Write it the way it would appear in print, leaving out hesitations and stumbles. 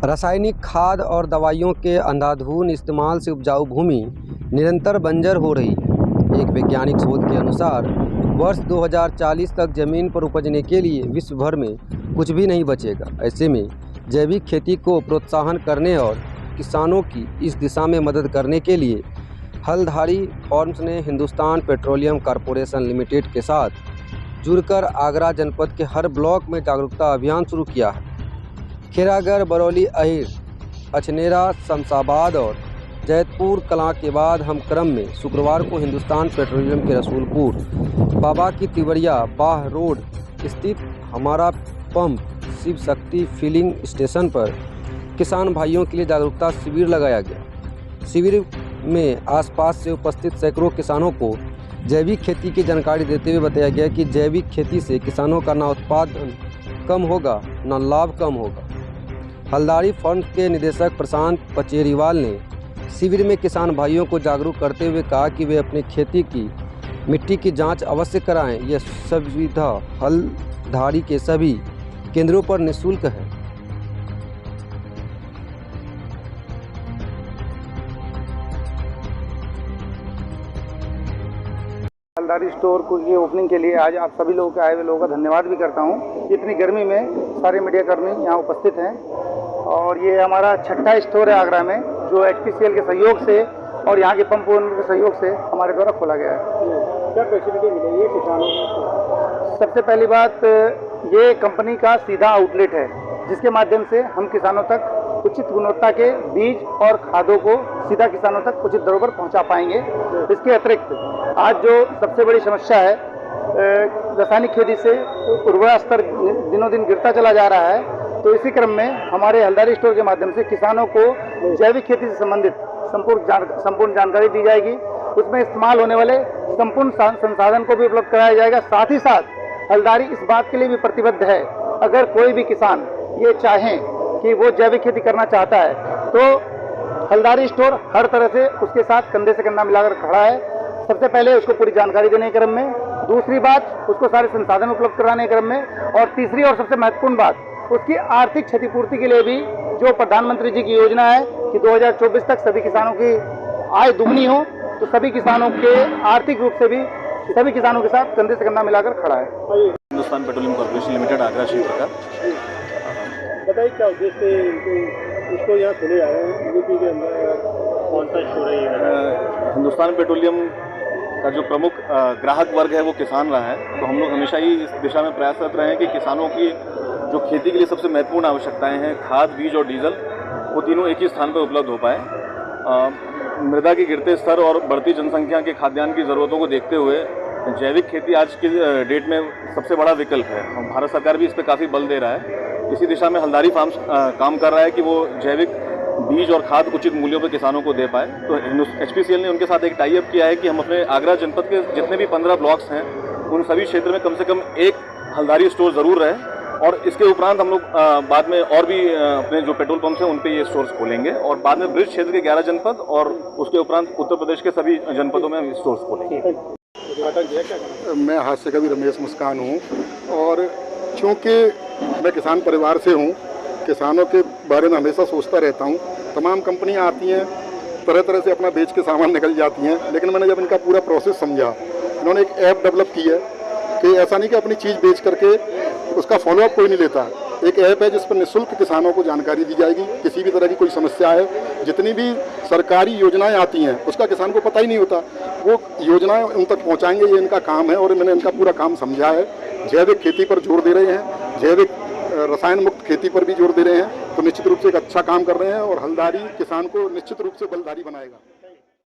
रासायनिक खाद और दवाइयों के अंधाधुंध इस्तेमाल से उपजाऊ भूमि निरंतर बंजर हो रही है। एक वैज्ञानिक शोध के अनुसार वर्ष 2040 तक ज़मीन पर उपजने के लिए विश्व भर में कुछ भी नहीं बचेगा। ऐसे में जैविक खेती को प्रोत्साहन करने और किसानों की इस दिशा में मदद करने के लिए हल्दवारी फार्म्स ने हिंदुस्तान पेट्रोलियम कॉरपोरेशन लिमिटेड के साथ जुड़कर आगरा जनपद के हर ब्लॉक में जागरूकता अभियान शुरू किया है। खैरागढ़, बरौली, अहिर, अछनेरा, शमशाबाद और जैतपुर कलां के बाद हम क्रम में शुक्रवार को हिंदुस्तान पेट्रोलियम के रसूलपुर बाबा की तिवरिया बाह रोड स्थित हमारा pump Shiv Shakti filling station पर किसान भाइयों के लिए जागरूकता शिविर लगाया गया। शिविर में आसपास से उपस्थित सैकड़ों किसानों को जैविक खेती की जानकारी देते हुए बताया गया कि जैविक खेती से किसानों का न उत्पादन कम होगा न लाभ कम होगा। हल्दवारी फार्म्स के निदेशक प्रशांत पचेरीवाल ने शिविर में किसान भाइयों को जागरूक करते हुए कहा कि वे अपनी खेती की मिट्टी की जांच अवश्य कराएं। यह सुविधा हल्दवारी के सभी केंद्रों पर निःशुल्क है। हल्दवारी स्टोर को ये ओपनिंग के लिए आज आप सभी लोगों के आए हुए लोगों का धन्यवाद भी करता हूँ। इतनी गर्मी में सारे मीडिया कर्मी यहाँ उपस्थित हैं और ये हमारा छठा स्टोर है आगरा में, जो HPCL के सहयोग से और यहाँ के पंप ओनर के सहयोग से हमारे द्वारा खोला गया है। क्या फैसिलिटी मिलेगी किसानों को? सबसे पहली बात, ये कंपनी का सीधा आउटलेट है जिसके माध्यम से हम किसानों तक उचित गुणवत्ता के बीज और खादों को सीधा किसानों तक उचित दरों पर पहुंचा पाएंगे। इसके अतिरिक्त आज जो सबसे बड़ी समस्या है, रासायनिक खेती से उर्वरा स्तर दिनों दिन गिरता चला जा रहा है, तो इसी क्रम में हमारे हल्दवारी स्टोर के माध्यम से किसानों को जैविक खेती से संबंधित संपूर्ण जानकारी दी जाएगी। उसमें इस्तेमाल होने वाले संपूर्ण संसाधन को भी उपलब्ध कराया जाएगा। साथ ही साथ हल्दवारी इस बात के लिए भी प्रतिबद्ध है, अगर कोई भी किसान ये चाहें कि वो जैविक खेती करना चाहता है तो हल्दवारी स्टोर हर तरह से उसके साथ कंधे से कंधा मिलाकर खड़ा है। सबसे पहले उसको पूरी जानकारी देने के क्रम में, दूसरी बात उसको सारे संसाधन उपलब्ध कराने के क्रम में, और तीसरी और सबसे महत्वपूर्ण बात उसकी आर्थिक क्षतिपूर्ति के लिए भी जो प्रधानमंत्री जी की योजना है कि 2024 तक सभी किसानों की आय दुगनी हो, तो सभी किसानों के आर्थिक रूप से भी सभी किसानों के साथ कंधे से कंधा मिलाकर खड़ा है। Hindustan petroleum corporation limited Agra क्षेत्र का। बताइए क्या उद्देश्य इसको यहाँ खुले आए हैं, यूपी के अंदर कौन सा स्टोर है? हिंदुस्तान पेट्रोलियम का जो प्रमुख ग्राहक वर्ग है वो किसान रहा है, तो हम लोग हमेशा ही इस दिशा में प्रयासरत रहे हैं कि किसानों की जो खेती के लिए सबसे महत्वपूर्ण आवश्यकताएं हैं, खाद, बीज और डीजल, वो तीनों एक ही स्थान पर उपलब्ध हो पाए। मृदा के गिरते स्तर और बढ़ती जनसंख्या के खाद्यान्न की ज़रूरतों को देखते हुए जैविक खेती आज की डेट में सबसे बड़ा विकल्प है। भारत सरकार भी इस पर काफ़ी बल दे रहा है। इसी दिशा में हल्दवारी फार्म्स काम कर रहा है कि वो जैविक बीज और खाद उचित मूल्यों पर किसानों को दे पाए। तो HPCL ने उनके साथ एक टाई अप किया है कि हम अपने आगरा जनपद के जितने भी 15 ब्लॉक्स हैं उन सभी क्षेत्र में कम से कम एक हल्दवारी स्टोर ज़रूर रहे, और इसके उपरांत हम लोग बाद में और भी अपने जो पेट्रोल पंप्स हैं उन पे ये स्टोर्स खोलेंगे, और बाद में ब्रिज क्षेत्र के 11 जनपद और उसके उपरांत उत्तर प्रदेश के सभी जनपदों में हम स्टोर्स खोलेंगे। मैं हास्य कवि रमेश मुस्कान हूँ, और चूँकि मैं किसान परिवार से हूँ, किसानों के बारे में हमेशा सोचता रहता हूँ। तमाम कंपनियाँ आती हैं, तरह तरह से अपना बेच के सामान निकल जाती हैं, लेकिन मैंने जब इनका पूरा प्रोसेस समझा, इन्होंने एक ऐप डेवलप की है कि ऐसा नहीं कि अपनी चीज़ बेच करके उसका फॉलोअप कोई नहीं लेता। एक ऐप है जिस पर निःशुल्क किसानों को जानकारी दी जाएगी। किसी भी तरह की कोई समस्या है, जितनी भी सरकारी योजनाएं आती हैं उसका किसान को पता ही नहीं होता, वो योजनाएं उन तक पहुंचाएंगे, ये इनका काम है। और मैंने इनका पूरा काम समझा है। जैविक खेती पर जोर दे रहे हैं, जैविक रसायन मुक्त खेती पर भी जोर दे रहे हैं, तो निश्चित रूप से एक अच्छा काम कर रहे हैं, और हल्दवारी किसान को निश्चित रूप से बलदारी बनाएगा।